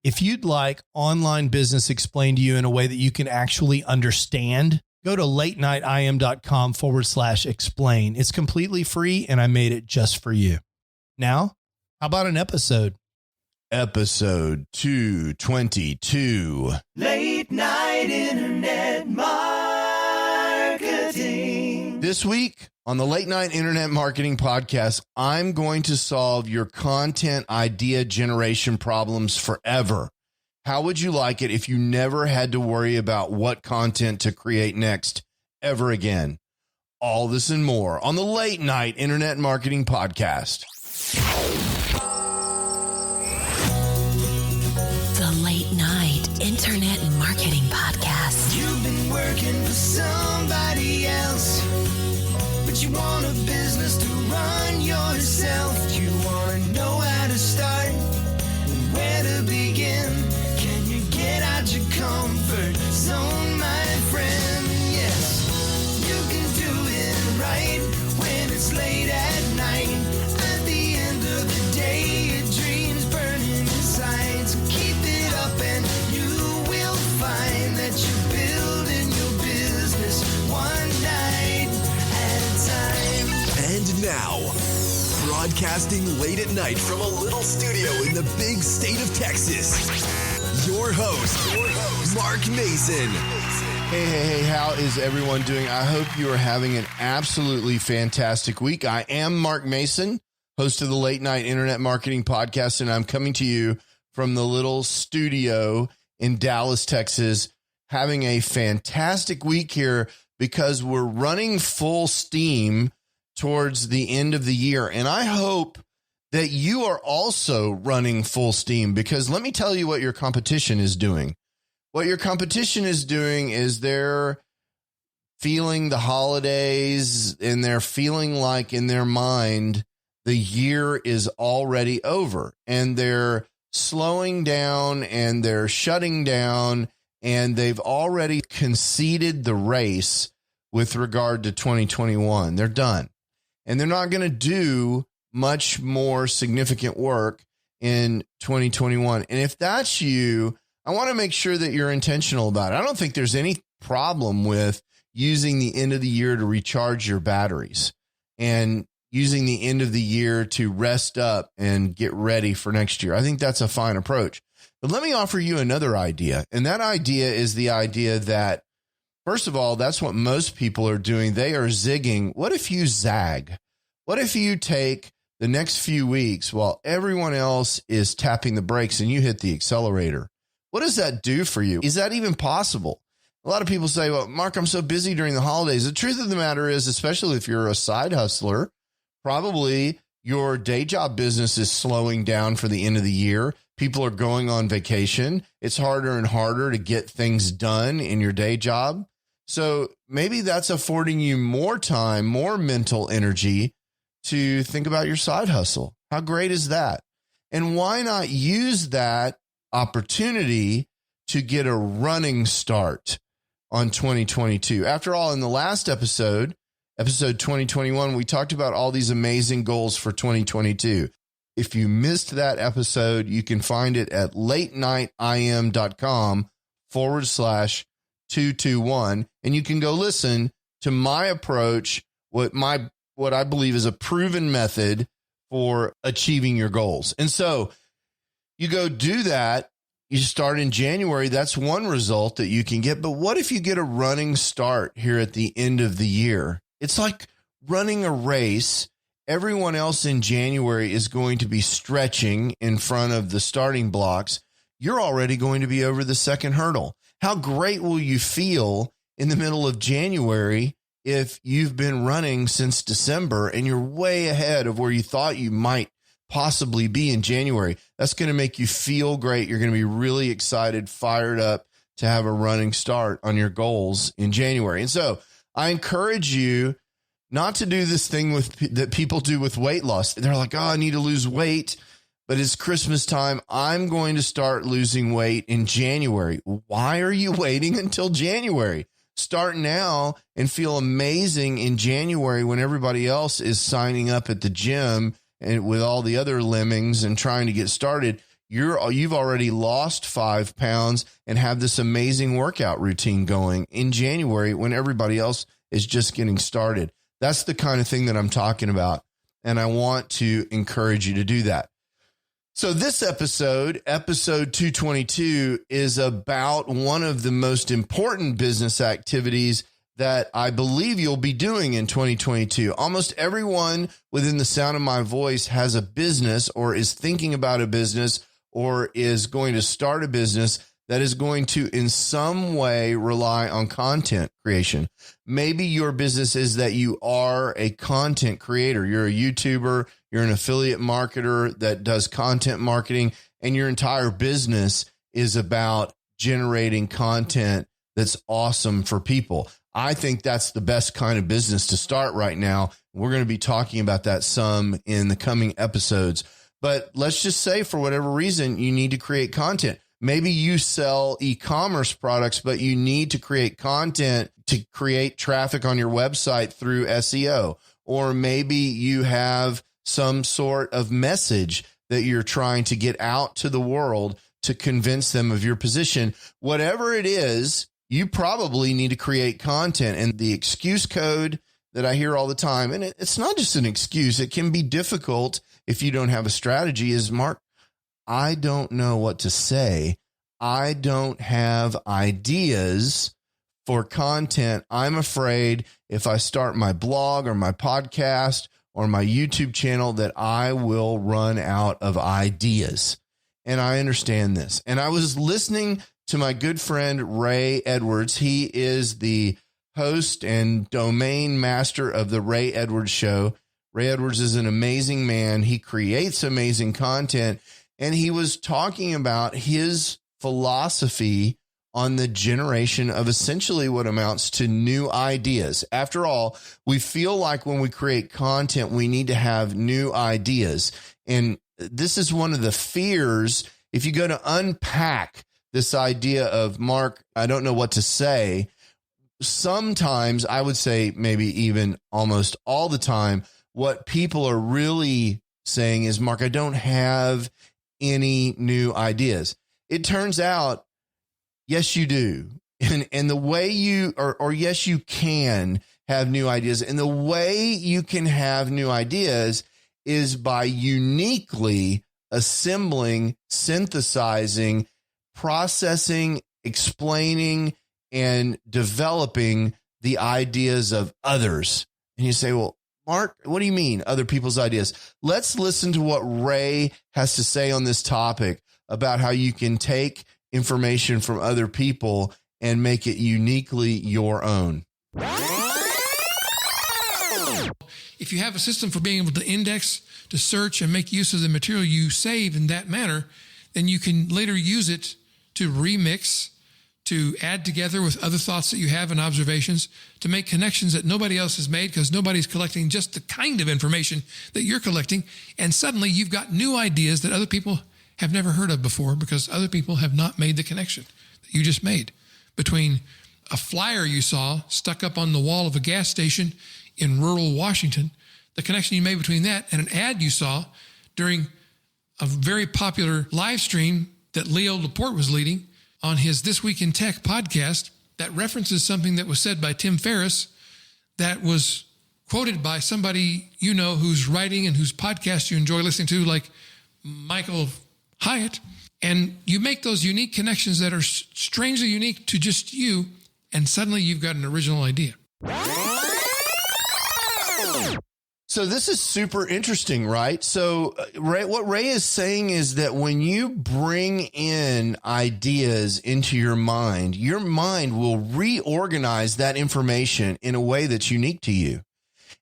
If you'd like online business explained to you in a way that you can actually understand, go to latenightim.com/explain. It's completely free, and I made it just for you. Now, how about an episode? Episode 222. Late Night Internet Marketing. This week on the Late Night Internet Marketing Podcast, I'm going to solve your content idea generation problems forever. How would you like it if you never had to worry about what content to create next ever again? All this and more on the Late Night Internet Marketing Podcast. The Late Night Internet Marketing Podcast. You've been working for somebody else, but you want a business to run yourself. You want to know how to start and where to begin. Can you get out your comfort zone, my friend? Yes, you can do it right when it's late at night. At the end of the day, your dreams burning inside. So keep it up and you will find that you're building your business one night at a time. And now, broadcasting late at night from a little studio in the big state of Texas, your host, Mark Mason. Hey, how is everyone doing? I hope you are having an absolutely fantastic week. I am Mark Mason, host of the Late Night Internet Marketing Podcast, and I'm coming to you from the little studio in Dallas, Texas, having a fantastic week here because we're running full steam towards the end of the year. And I hope that you are also running full steam, because let me tell you what your competition is doing. What your competition is doing is they're feeling the holidays, and they're feeling like in their mind the year is already over, and they're slowing down and they're shutting down, and they've already conceded the race with regard to 2021. They're done, and they're not going to do much more significant work in 2021. And if that's you, I want to make sure that you're intentional about it. I don't think there's any problem with using the end of the year to recharge your batteries and using the end of the year to rest up and get ready for next year. I think that's a fine approach. But let me offer you another idea. And that idea is the idea that, first of all, that's what most people are doing. They are zigging. What if you zag? What if you take the next few weeks while everyone else is tapping the brakes and you hit the accelerator? What does that do for you? Is that even possible? A lot of people say, well, Mark, I'm so busy during the holidays. The truth of the matter is, especially if you're a side hustler, probably your day job business is slowing down for the end of the year. People are going on vacation. It's harder and harder to get things done in your day job. So maybe that's affording you more time, more mental energy to think about your side hustle. How great is that? And why not use that opportunity to get a running start on 2022? After all, in the last episode 2021, we talked about all these amazing goals for 2022. If you missed that episode, you can find it at latenightim.com/221. And you can go listen to my approach, what I believe is a proven method for achieving your goals. And so you go do that. You start in January. That's one result that you can get. But what if you get a running start here at the end of the year? It's like running a race. Everyone else in January is going to be stretching in front of the starting blocks. You're already going to be over the second hurdle. How great will you feel in the middle of January if you've been running since December and you're way ahead of where you thought you might possibly be in January? That's going to make you feel great. You're going to be really excited, fired up to have a running start on your goals in January. And so I encourage you not to do this thing that people do with weight loss. They're like, oh, I need to lose weight, but it's Christmas time. I'm going to start losing weight in January. Why are you waiting until January? Start now and feel amazing in January when everybody else is signing up at the gym and with all the other lemmings and trying to get started. you've already lost 5 pounds and have this amazing workout routine going in January when everybody else is just getting started. That's the kind of thing that I'm talking about. And I want to encourage you to do that. So this episode 222, is about one of the most important business activities that I believe you'll be doing in 2022. Almost everyone within the sound of my voice has a business or is thinking about a business or is going to start a business that is going to in some way rely on content creation. Maybe your business is that you are a content creator. You're a YouTuber, you're an affiliate marketer that does content marketing, and your entire business is about generating content that's awesome for people. I think that's the best kind of business to start right now. We're going to be talking about that some in the coming episodes. But let's just say for whatever reason, you need to create content. Maybe you sell e-commerce products, but you need to create content to create traffic on your website through SEO. Or maybe you have some sort of message that you're trying to get out to the world to convince them of your position. Whatever it is, you probably need to create content. And the excuse code that I hear all the time, and it's not just an excuse, it can be difficult if you don't have a strategy, is, Mark, I don't know what to say. I don't have ideas for content. I'm afraid if I start my blog or my podcast or my YouTube channel that I will run out of ideas. And I understand this. And I was listening to my good friend, Ray Edwards. He is the host and domain master of the Ray Edwards Show. Ray Edwards is an amazing man. He creates amazing content. And he was talking about his philosophy on the generation of essentially what amounts to new ideas. After all, we feel like when we create content, we need to have new ideas. And this is one of the fears. If you go to unpack this idea of, Mark, I don't know what to say, sometimes, I would say maybe even almost all the time, what people are really saying is, Mark, I don't have any new ideas. It turns out, yes, you do. And the way you, or yes, you can have new ideas. And the way you can have new ideas is by uniquely assembling, synthesizing, processing, explaining, and developing the ideas of others. And you say, well, Mark, what do you mean other people's ideas? Let's listen to what Ray has to say on this topic about how you can take information from other people and make it uniquely your own. If you have a system for being able to index, to search, and make use of the material you save in that manner, then you can later use it to remix, to add together with other thoughts that you have and observations, to make connections that nobody else has made because nobody's collecting just the kind of information that you're collecting. And suddenly you've got new ideas that other people have never heard of before because other people have not made the connection that you just made between a flyer you saw stuck up on the wall of a gas station in rural Washington, the connection you made between that and an ad you saw during a very popular live stream that Leo Laporte was leading on his This Week in Tech podcast that references something that was said by Tim Ferriss that was quoted by somebody you know who's writing and whose podcast you enjoy listening to, like Michael Hyatt. And you make those unique connections that are strangely unique to just you, and suddenly you've got an original idea. So this is super interesting, right? So what Ray is saying is that when you bring in ideas into your mind will reorganize that information in a way that's unique to you.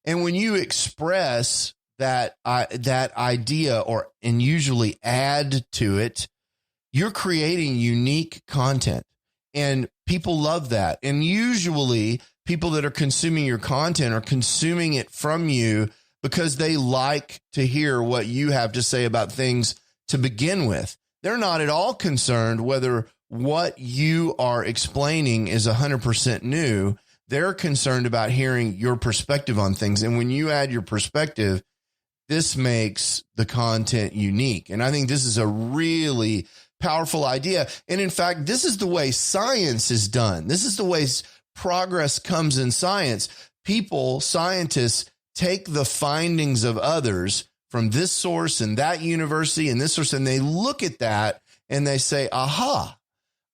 And when you express that idea and usually add to it, you're creating unique content, and people love that. And usually people that are consuming your content are consuming it from you because they like to hear what you have to say about things to begin with. They're not at all concerned whether what you are explaining is 100% new. They're concerned about hearing your perspective on things. And when you add your perspective, this makes the content unique. And I think this is a really powerful idea. And in fact, this is the way science is done. This is the way progress comes in science. People, scientists, take the findings of others from this source and that university and this source, and they look at that and they say, aha,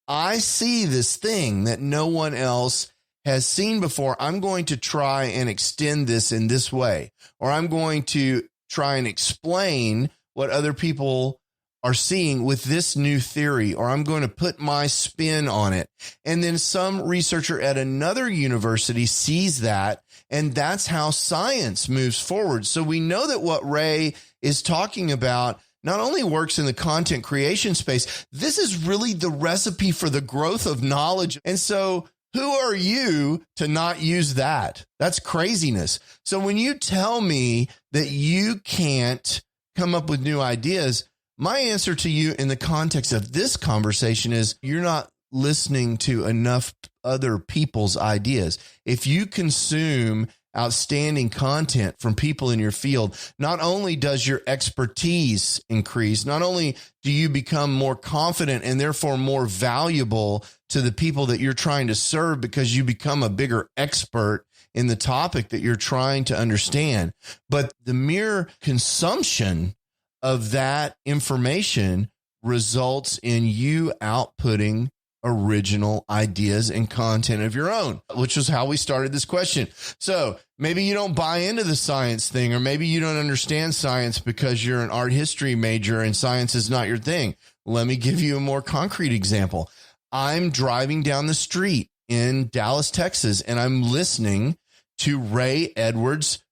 I see this thing that no one else has seen before. I'm going to try and extend this in this way, or I'm going to try and explain what other people are seeing with this new theory, or I'm going to put my spin on it. And then some researcher at another university sees that, and that's how science moves forward. So we know that what Ray is talking about not only works in the content creation space, this is really the recipe for the growth of knowledge. And so who are you to not use that? That's craziness. So when you tell me that you can't come up with new ideas, my answer to you in the context of this conversation is you're not listening to enough other people's ideas. If you consume outstanding content from people in your field, not only does your expertise increase, not only do you become more confident and therefore more valuable to the people that you're trying to serve because you become a bigger expert in the topic that you're trying to understand, but the mere consumption of that information results in you outputting original ideas and content of your own, which is how we started this question. So maybe you don't buy into the science thing, or maybe you don't understand science because you're an art history major and science is not your thing. Let me give you a more concrete example. I'm driving down the street in Dallas, Texas, and I'm listening to Ray Edwards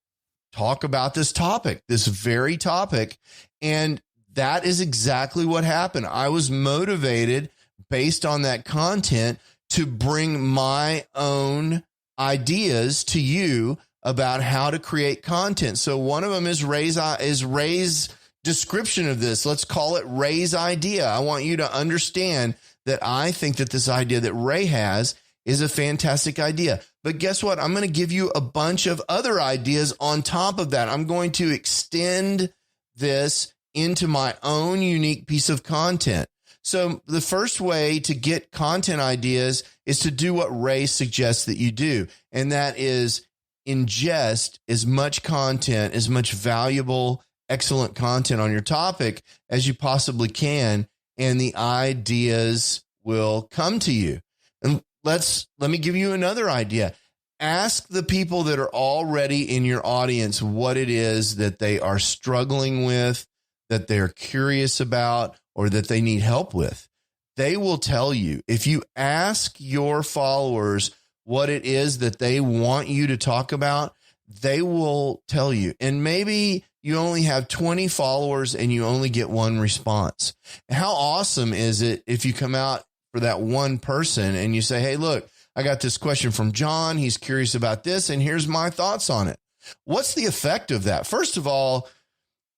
talk about this topic, this very topic. And that is exactly what happened. I was motivated based on that content to bring my own ideas to you about how to create content. So one of them is Ray's description of this. Let's call it Ray's idea. I want you to understand that I think that this idea that Ray has is a fantastic idea. But guess what? I'm going to give you a bunch of other ideas on top of that. I'm going to extend this into my own unique piece of content. So the first way to get content ideas is to do what Ray suggests that you do. And that is ingest as much content, as much valuable, excellent content on your topic as you possibly can. And the ideas will come to you. And let me give you another idea. Ask the people that are already in your audience what it is that they are struggling with, that they're curious about, or that they need help with. They will tell you. If you ask your followers what it is that they want you to talk about, they will tell you. And maybe you only have 20 followers and you only get one response. How awesome is it if you come out for that one person and you say, hey, look, I got this question from John. He's curious about this, and here's my thoughts on it. What's the effect of that? First of all,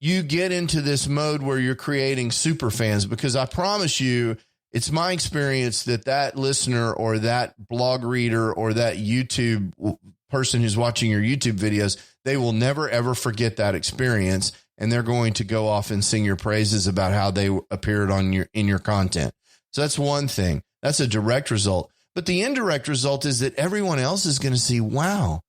you get into this mode where you're creating super fans, because I promise you, it's my experience that listener or that blog reader or that YouTube person who's watching your YouTube videos, they will never, ever forget that experience. And they're going to go off and sing your praises about how they appeared in your content. So that's one thing. That's a direct result. But the indirect result is that everyone else is going to see, wow,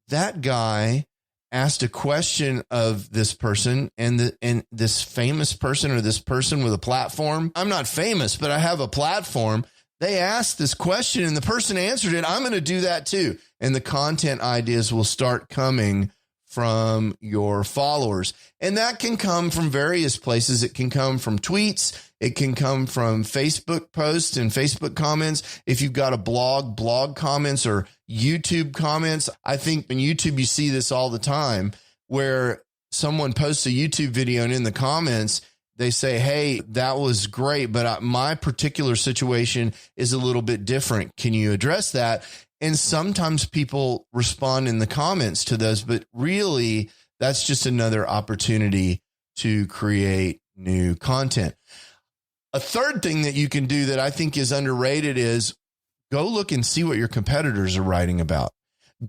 that guy asked a question of this person, and this famous person, or this person with a platform. I'm not famous, but I have a platform. They asked this question and the person answered it. I'm going to do that too. And the content ideas will start coming from your followers. And that can come from various places. It can come from tweets. It can come from Facebook posts and Facebook comments. If you've got a blog comments, or YouTube comments. I think in YouTube, you see this all the time, where someone posts a YouTube video and in the comments, they say, hey, that was great, but my particular situation is a little bit different. Can you address that? And sometimes people respond in the comments to those, but really that's just another opportunity to create new content. A third thing that you can do that I think is underrated is go look and see what your competitors are writing about.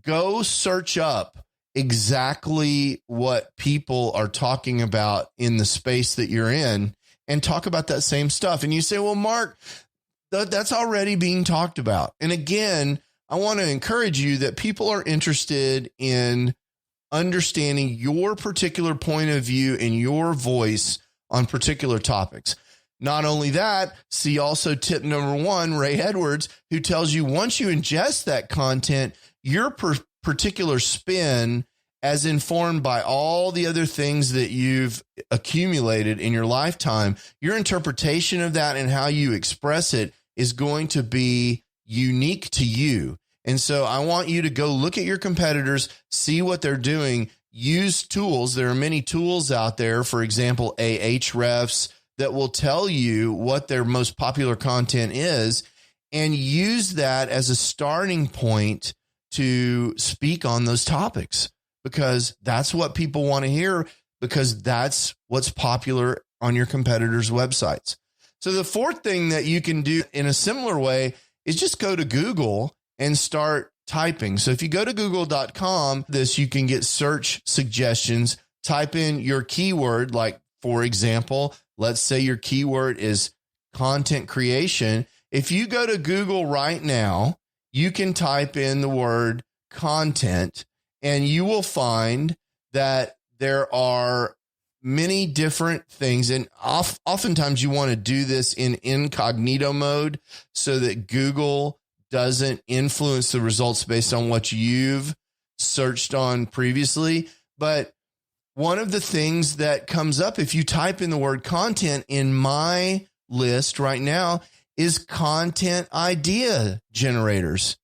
Go search up exactly what people are talking about in the space that you're in and talk about that same stuff. And you say, well, Mark, that's already being talked about. And again, I want to encourage you that people are interested in understanding your particular point of view and your voice on particular topics. Not only that, see also tip number 1, Ray Edwards, who tells you once you ingest that content, your particular spin, as informed by all the other things that you've accumulated in your lifetime, your interpretation of that and how you express it is going to be unique to you. And so I want you to go look at your competitors, see what they're doing, use tools. There are many tools out there, for example, Ahrefs, that will tell you what their most popular content is, and use that as a starting point to speak on those topics, because that's what people want to hear, because that's what's popular on your competitors' websites. So the fourth thing that you can do in a similar way is just go to Google and start typing. So if you go to google.com, you can get search suggestions, type in your keyword, like, for example, let's say your keyword is content creation. If you go to Google right now, you can type in the word content, and you will find that there are many different things. And oftentimes you want to do this in incognito mode so that Google doesn't influence the results based on what you've searched on previously. But one of the things that comes up if you type in the word content in my list right now is content idea generators.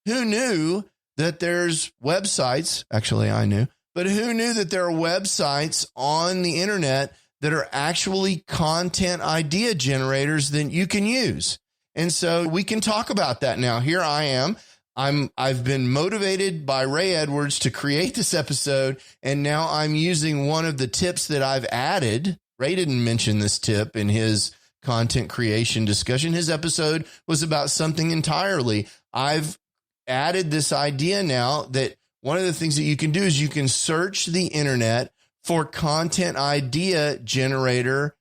Who knew that there's websites? Actually, I knew, but who knew that there are websites on the internet that are actually content idea generators that you can use? And so we can talk about that now. Here I am. I've been motivated by Ray Edwards to create this episode, and now I'm using one of the tips that I've added. Ray didn't mention this tip in his content creation discussion. His episode was about something entirely. I've added this idea now that one of the things that you can do is you can search the internet for content idea generator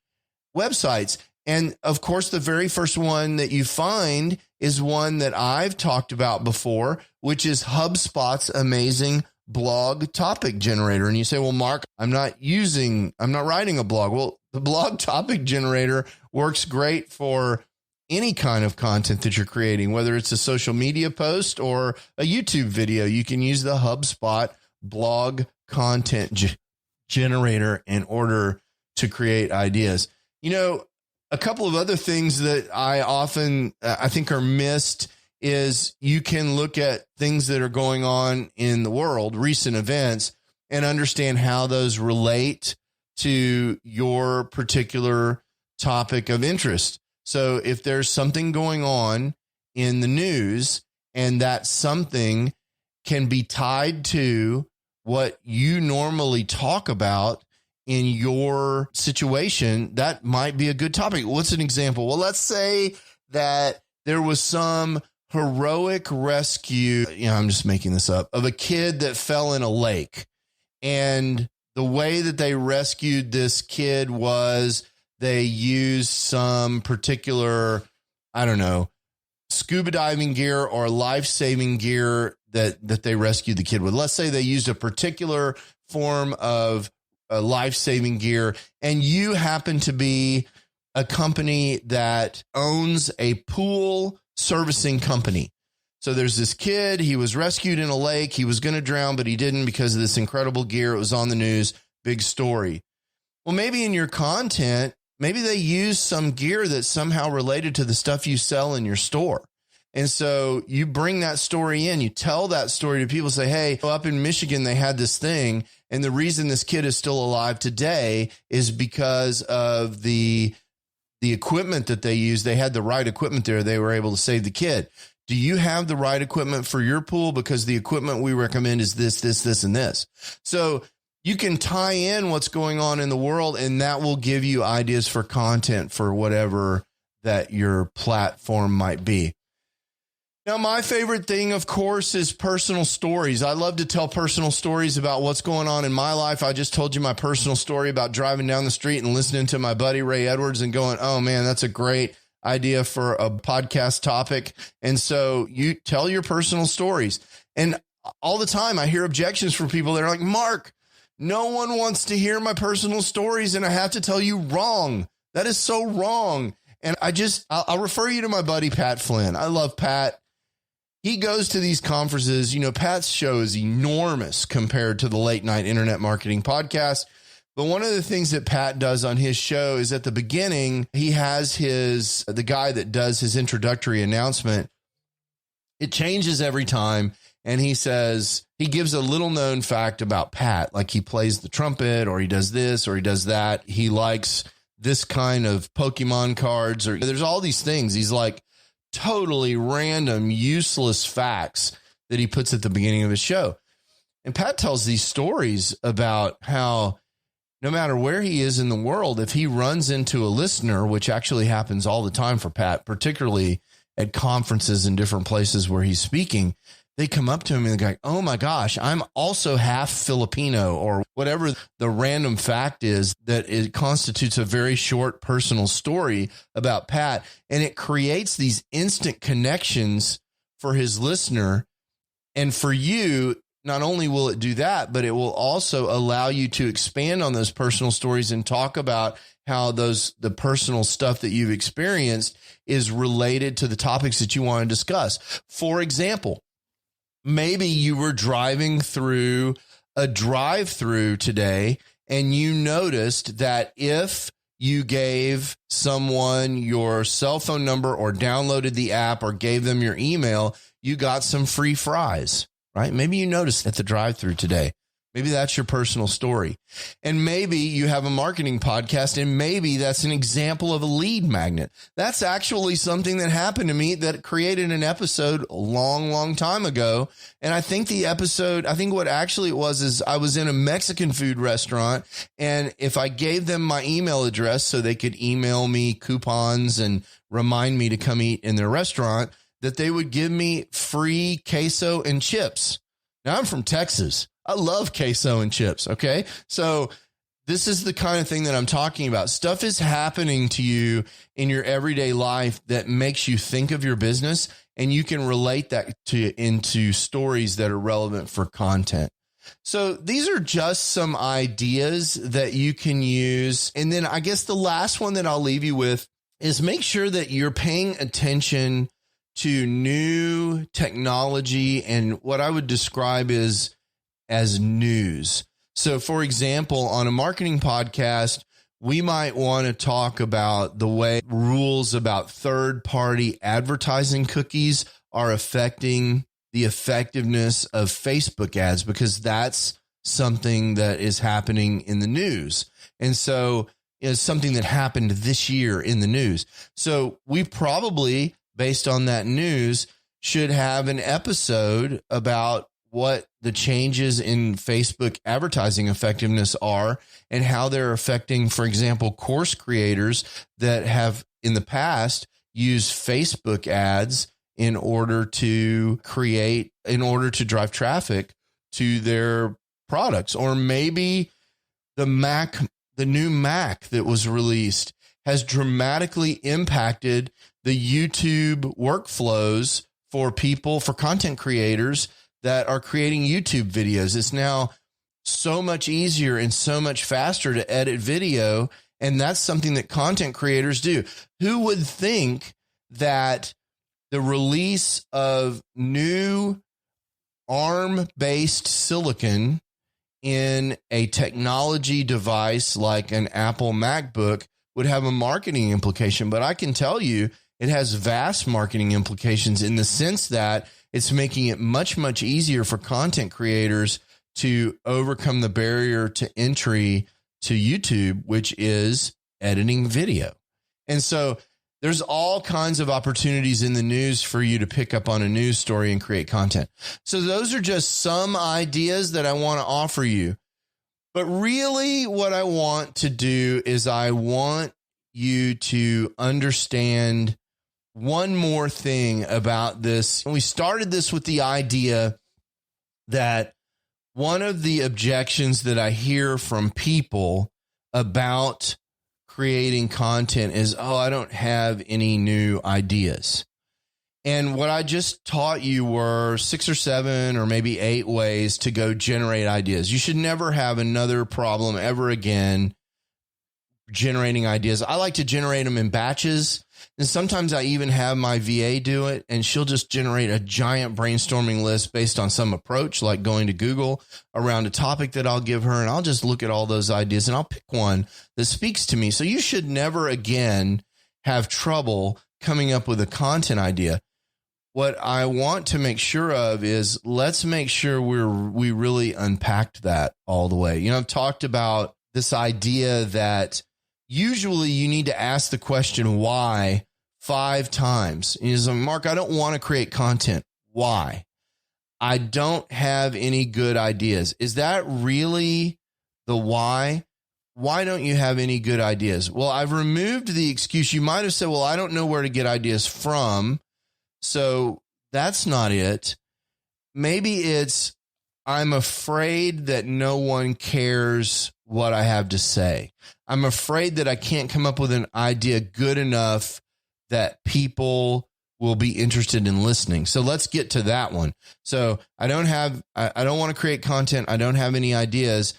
websites. And of course, the very first one that you find is one that I've talked about before, which is HubSpot's amazing blog topic generator. And you say, well, Mark, I'm not writing a blog. Well, the blog topic generator works great for any kind of content that you're creating, whether it's a social media post or a YouTube video. You can use the HubSpot blog content generator in order to create ideas. You know, a couple of other things that I think are missed is you can look at things that are going on in the world, recent events, and understand how those relate to your particular topic of interest. So if there's something going on in the news and that something can be tied to what you normally talk about in your situation, that might be a good topic. What's an example? Well, let's say that there was some heroic rescue, I'm just making this up, of a kid that fell in a lake. And the way that they rescued this kid was they used some particular, scuba diving gear or life-saving gear that they rescued the kid with. Let's say they used a particular form of life-saving gear, and you happen to be a company that owns a pool servicing company. So there's this kid, he was rescued in a lake. He was going to drown, but he didn't because of this incredible gear. It was on the news, big story. Well, maybe in your content, maybe they use some gear that's somehow related to the stuff you sell in your store. And so you bring that story in, you tell that story to people, say, hey, up in Michigan, they had this thing. And the reason this kid is still alive today is because of the equipment that they used. They had the right equipment there. They were able to save the kid. Do you have the right equipment for your pool? Because the equipment we recommend is this, this, this, and this. So you can tie in what's going on in the world, and that will give you ideas for content for whatever that your platform might be. Now, my favorite thing, of course, is personal stories. I love to tell personal stories about what's going on in my life. I just told you my personal story about driving down the street and listening to my buddy Ray Edwards and going, oh, man, that's a great idea for a podcast topic. And so you tell your personal stories. And all the time I hear objections from people that are like, Mark, no one wants to hear my personal stories. And I have to tell you, wrong. That is so wrong. And I'll refer you to my buddy, Pat Flynn. I love Pat. He goes to these conferences. You know, Pat's show is enormous compared to the Late Night Internet Marketing Podcast. But one of the things that Pat does on his show is at the beginning, he has the guy that does his introductory announcement. It changes every time. And he says, he gives a little known fact about Pat, like he plays the trumpet or he does this or he does that. He likes this kind of Pokemon cards, or there's all these things. He's like, totally random, useless facts that he puts at the beginning of his show. And Pat tells these stories about how no matter where he is in the world, if he runs into a listener, which actually happens all the time for Pat, particularly at conferences and different places where he's speaking, they come up to him and they're like, oh my gosh, I'm also half Filipino, or whatever the random fact is that it constitutes a very short personal story about Pat. And it creates these instant connections for his listener. And for you, not only will it do that, but it will also allow you to expand on those personal stories and talk about how the personal stuff that you've experienced is related to the topics that you want to discuss. For example, maybe you were driving through a drive-through today and you noticed that if you gave someone your cell phone number or downloaded the app or gave them your email, you got some free fries, right? Maybe you noticed at the drive-through today. Maybe that's your personal story. And maybe you have a marketing podcast, and maybe that's an example of a lead magnet. That's actually something that happened to me that created an episode a long, long time ago. And I think what actually it was is I was in a Mexican food restaurant, and if I gave them my email address so they could email me coupons and remind me to come eat in their restaurant, that they would give me free queso and chips. Now, I'm from Texas. I love queso and chips. Okay. So this is the kind of thing that I'm talking about. Stuff is happening to you in your everyday life that makes you think of your business, and you can relate that into stories that are relevant for content. So these are just some ideas that you can use. And then I guess the last one that I'll leave you with is make sure that you're paying attention to new technology and what I would describe as news. So, for example, on a marketing podcast, we might want to talk about the way rules about third-party advertising cookies are affecting the effectiveness of Facebook ads, because that's something that is happening in the news. And so it's something that happened this year in the news. So we probably, based on that news, should have an episode about what the changes in Facebook advertising effectiveness are and how they're affecting, for example, course creators that have in the past used Facebook ads in order to drive traffic to their products. Or maybe the new Mac that was released has dramatically impacted the YouTube workflows for content creators that are creating YouTube videos. It's now so much easier and so much faster to edit video. And that's something that content creators do. Who would think that the release of new ARM-based silicon in a technology device like an Apple MacBook would have a marketing implication? But I can tell you it has vast marketing implications in the sense that it's making it much, much easier for content creators to overcome the barrier to entry to YouTube, which is editing video. And so there's all kinds of opportunities in the news for you to pick up on a news story and create content. So those are just some ideas that I want to offer you. But really what I want to do is I want you to understand one more thing about this. We started this with the idea that one of the objections that I hear from people about creating content is, oh, I don't have any new ideas. And what I just taught you were 6 or 7 or maybe 8 ways to go generate ideas. You should never have another problem ever again generating ideas. I like to generate them in batches. And sometimes I even have my VA do it, and she'll just generate a giant brainstorming list based on some approach, like going to Google around a topic that I'll give her. And I'll just look at all those ideas and I'll pick one that speaks to me. So you should never again have trouble coming up with a content idea. What I want to make sure of is let's make sure we really unpacked that all the way. You know, I've talked about this idea that usually you need to ask the question why 5 times. And he's like, Mark, I don't want to create content. Why? I don't have any good ideas. Is that really the why? Why don't you have any good ideas? Well, I've removed the excuse. You might have said, well, I don't know where to get ideas from. So that's not it. Maybe it's, I'm afraid that no one cares what I have to say. I'm afraid that I can't come up with an idea good enough that people will be interested in listening. So let's get to that one. So I don't want to create content. I don't have any ideas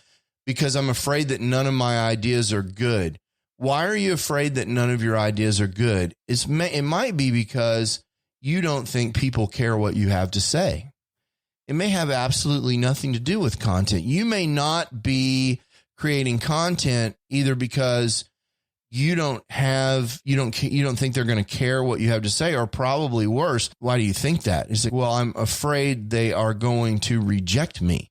because I'm afraid that none of my ideas are good. Why are you afraid that none of your ideas are good? It might be because you don't think people care what you have to say. It may have absolutely nothing to do with content. You may not be creating content either because you don't think they're going to care what you have to say, or probably worse. Why do you think that? It's like, well, I'm afraid they are going to reject me,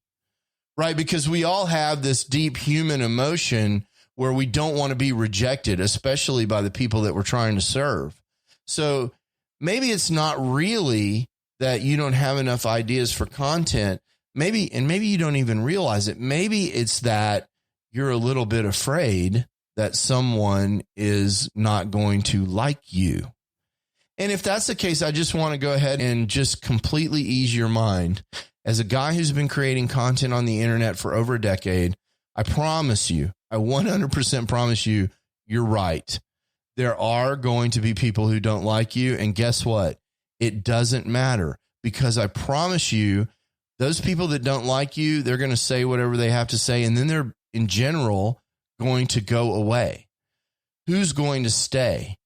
right? Because we all have this deep human emotion where we don't want to be rejected, especially by the people that we're trying to serve. So maybe it's not really that you don't have enough ideas for content. Maybe you don't even realize it. Maybe it's that you're a little bit afraid that someone is not going to like you. And if that's the case, I just want to go ahead and just completely ease your mind. As a guy who's been creating content on the internet for over a decade, I promise you, I 100% promise you, you're right. There are going to be people who don't like you. And guess what? It doesn't matter, because I promise you, those people that don't like you, they're going to say whatever they have to say. And then they're, in general, going to go away. Who's going to stay?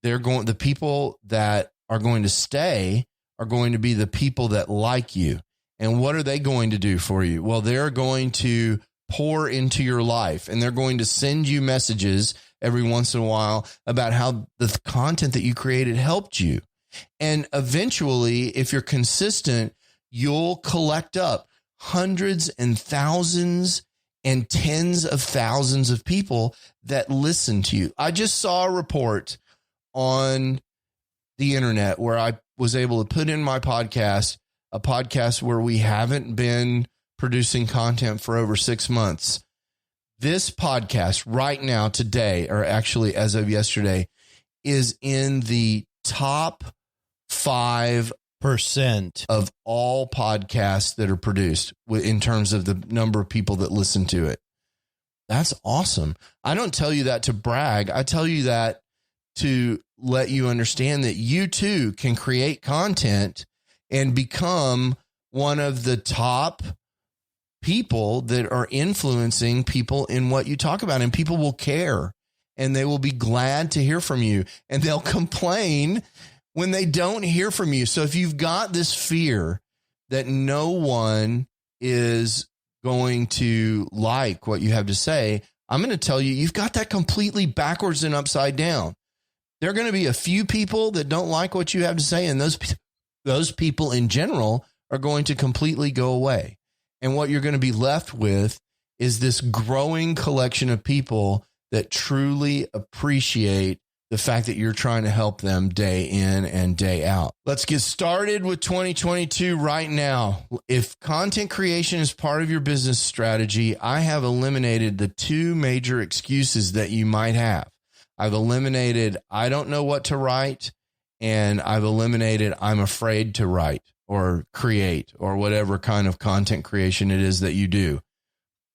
The people that are going to stay are going to be the people that like you. And what are they going to do for you? Well, they're going to pour into your life, and they're going to send you messages every once in a while about how the content that you created helped you. And eventually, if you're consistent, you'll collect up hundreds and thousands and tens of thousands of people that listen to you. I just saw a report on the internet where I was able to put in my podcast, a podcast where we haven't been producing content for over 6 months. This podcast right now, today, or actually as of yesterday, is in the top 5% of all podcasts that are produced in terms of the number of people that listen to it. That's awesome. I don't tell you that to brag. I tell you that to let you understand that you too can create content and become one of the top people that are influencing people in what you talk about, and people will care, and they will be glad to hear from you, and they'll complain when they don't hear from you. So if you've got this fear that no one is going to like what you have to say, I'm going to tell you, you've got that completely backwards and upside down. There are going to be a few people that don't like what you have to say, and those people in general are going to completely go away. And what you're going to be left with is this growing collection of people that truly appreciate the fact that you're trying to help them day in and day out. Let's get started with 2022 right now. If content creation is part of your business strategy, I have eliminated the 2 major excuses that you might have. I've eliminated, I don't know what to write, and I've eliminated I'm afraid to write or create or whatever kind of content creation it is that you do.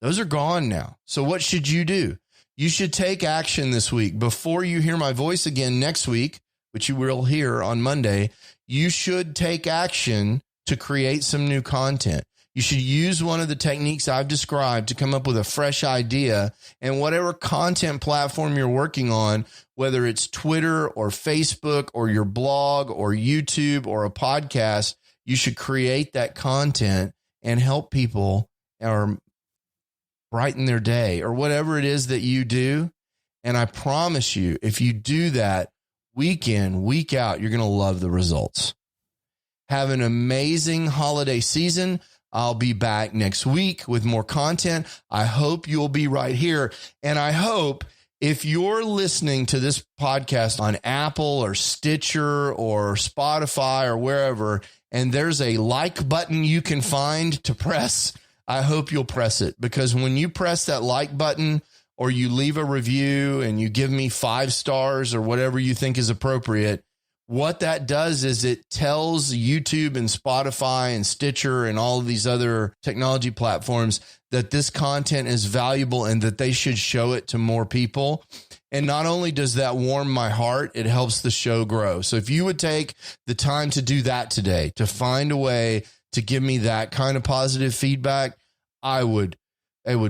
Those are gone now. So what should you do? You should take action this week. Before you hear my voice again next week, which you will hear on Monday, you should take action to create some new content. You should use one of the techniques I've described to come up with a fresh idea, and whatever content platform you're working on, whether it's Twitter or Facebook or your blog or YouTube or a podcast, you should create that content and help people or brighten their day or whatever it is that you do. And I promise you, if you do that week in, week out, you're going to love the results. Have an amazing holiday season. I'll be back next week with more content. I hope you'll be right here. And I hope if you're listening to this podcast on Apple or Stitcher or Spotify or wherever, and there's a like button you can find to press, I hope you'll press it, because when you press that like button or you leave a review and you give me 5 stars or whatever you think is appropriate, what that does is it tells YouTube and Spotify and Stitcher and all of these other technology platforms that this content is valuable and that they should show it to more people. And not only does that warm my heart, it helps the show grow. So if you would take the time to do that today, to find a way to give me that kind of positive feedback, it would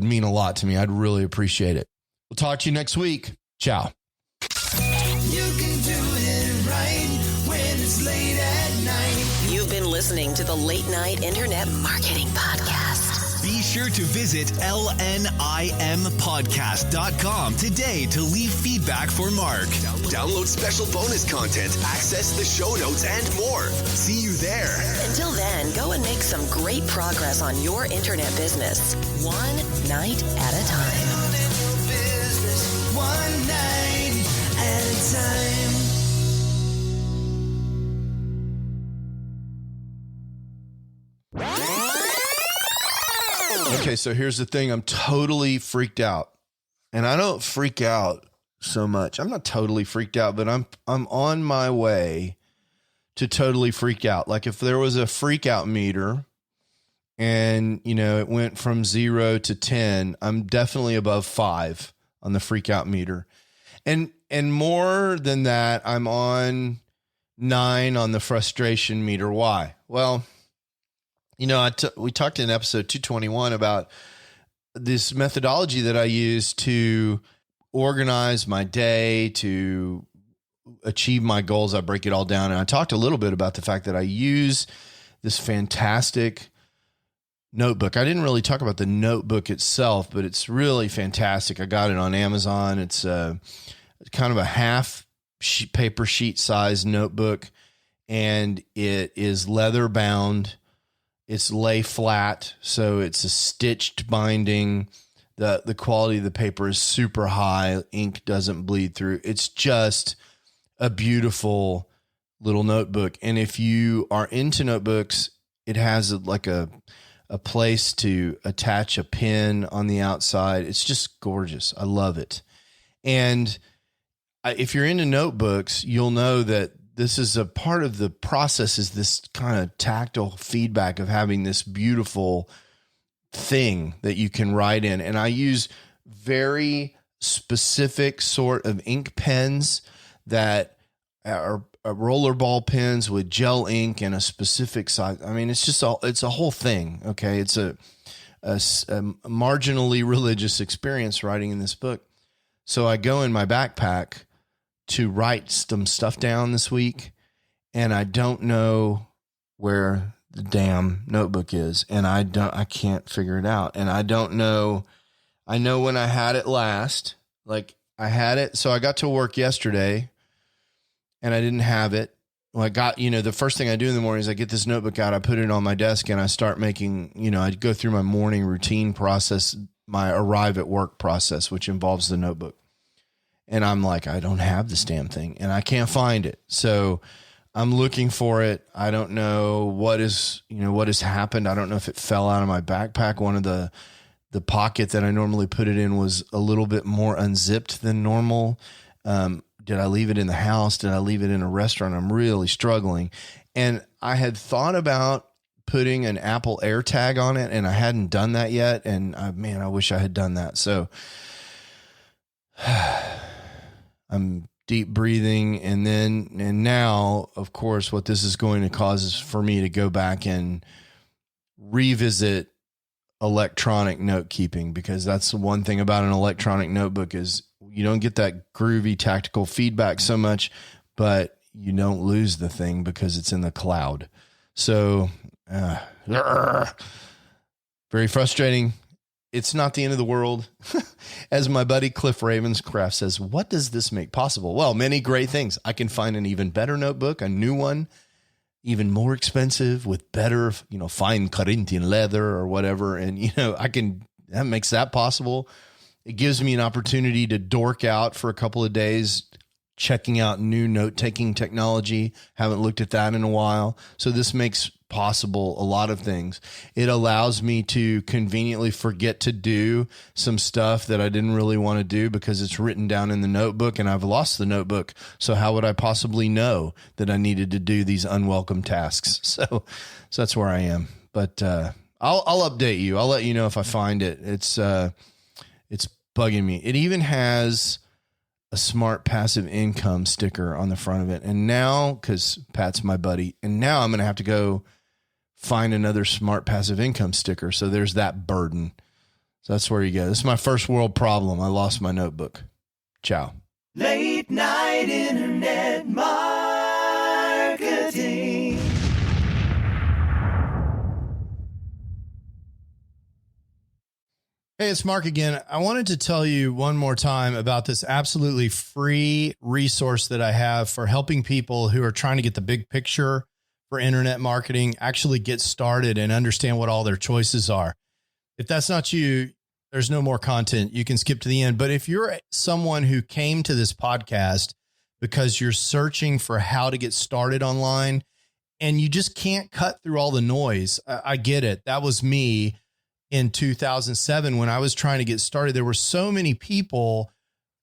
mean a lot to me. I'd really appreciate it. We'll talk to you next week. Ciao. You can do it right when it's late at night. You've been listening to the Late Night Internet Marketing Podcast. Be sure to visit LNIMpodcast.com today to leave feedback for Mark. Download special bonus content, access the show notes, and more. See you there. Until then, go and make some great progress on your internet business, one night at a time. Business one night at a time. Okay, so here's the thing. I'm totally freaked out. And I don't freak out so much. I'm not totally freaked out, but I'm on my way to totally freak out. Like if there was a freak out meter and, it went from 0 to 10, I'm definitely above 5 on the freak out meter. And more than that, I'm on 9 on the frustration meter. Why? Well, we talked in episode 221 about this methodology that I use to organize my day, to achieve my goals. I break it all down. And I talked a little bit about the fact that I use this fantastic notebook. I didn't really talk about the notebook itself, but it's really fantastic. I got it on Amazon. It's kind of a half paper sheet size notebook, and it is leather bound. It's lay flat, so it's a stitched binding. The quality of the paper is super high. Ink doesn't bleed through. It's just a beautiful little notebook. And if you are into notebooks, it has like a place to attach a pen on the outside. It's just gorgeous. I love it. And if you're into notebooks, you'll know that this is a part of the process, is this kind of tactile feedback of having this beautiful thing that you can write in. And I use very specific sort of ink pens that are rollerball pens with gel ink and a specific size. I mean, it's a whole thing. Okay. It's a marginally religious experience writing in this book. So I go in my backpack to write some stuff down this week, and I don't know where the damn notebook is, and I can't figure it out. And I don't know. I know when I had it last, like I had it. So I got to work yesterday and I didn't have it. Well, I got, the first thing I do in the morning is I get this notebook out, I put it on my desk, and I start making, I go through my morning routine process, my arrive at work process, which involves the notebook. And I'm like, I don't have this damn thing and I can't find it. So I'm looking for it. I don't know what has happened. I don't know if it fell out of my backpack. One of the pocket that I normally put it in was a little bit more unzipped than normal. did I leave it in the house? Did I leave it in a restaurant? I'm really struggling. And I had thought about putting an Apple AirTag on it, and I hadn't done that yet. And man, I wish I had done that. So I'm deep breathing. And now, of course, what this is going to cause is for me to go back and revisit electronic note keeping, because that's the one thing about an electronic notebook is you don't get that groovy tactical feedback so much, but you don't lose the thing because it's in the cloud. So, very frustrating. It's not the end of the world. As my buddy Cliff Ravenscraft says, what does this make possible? Well, many great things. I can find an even better notebook, a new one, even more expensive with better, fine Corinthian leather or whatever. And, that makes that possible. It gives me an opportunity to dork out for a couple of days, checking out new note-taking technology. Haven't looked at that in a while. So this makes possible a lot of things. It allows me to conveniently forget to do some stuff that I didn't really want to do because it's written down in the notebook and I've lost the notebook. So how would I possibly know that I needed to do these unwelcome tasks? So that's where I am. But I'll update you. I'll let you know if I find it. It's bugging me. It even has a smart passive income sticker on the front of it. And now, because Pat's my buddy, and now I'm going to have to go find another smart passive income sticker. So there's that burden. So that's where you go. This is my first world problem. I lost my notebook. Ciao. Late night internet marketing. Hey, it's Mark again. I wanted to tell you one more time about this absolutely free resource that I have for helping people who are trying to get the big picture for internet marketing, actually get started and understand what all their choices are. If that's not you, there's no more content. You can skip to the end. But if you're someone who came to this podcast because you're searching for how to get started online and you just can't cut through all the noise, I get it. That was me. In 2007, when I was trying to get started, there were so many people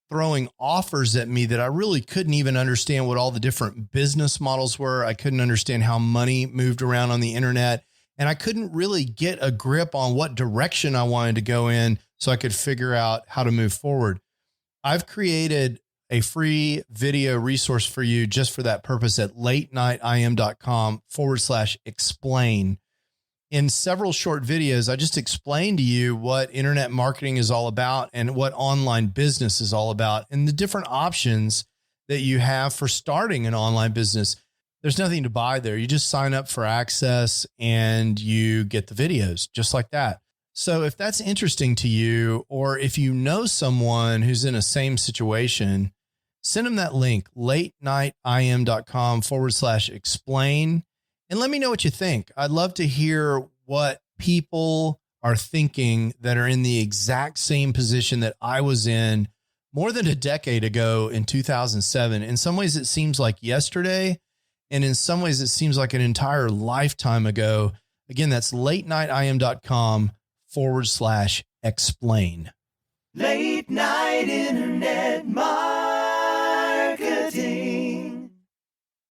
throwing offers at me that I really couldn't even understand what all the different business models were. I couldn't understand how money moved around on the internet, and I couldn't really get a grip on what direction I wanted to go in so I could figure out how to move forward. I've created a free video resource for you just for that purpose at latenightim.com/explain. In several short videos, I just explained to you what internet marketing is all about and what online business is all about and the different options that you have for starting an online business. There's nothing to buy there. You just sign up for access and you get the videos just like that. So if that's interesting to you, or if you know someone who's in a same situation, send them that link, latenightim.com/explain. And let me know what you think. I'd love to hear what people are thinking that are in the exact same position that I was in more than a decade ago in 2007. In some ways, it seems like yesterday. And in some ways, it seems like an entire lifetime ago. Again, that's latenightim.com/explain. Late night internet marketing.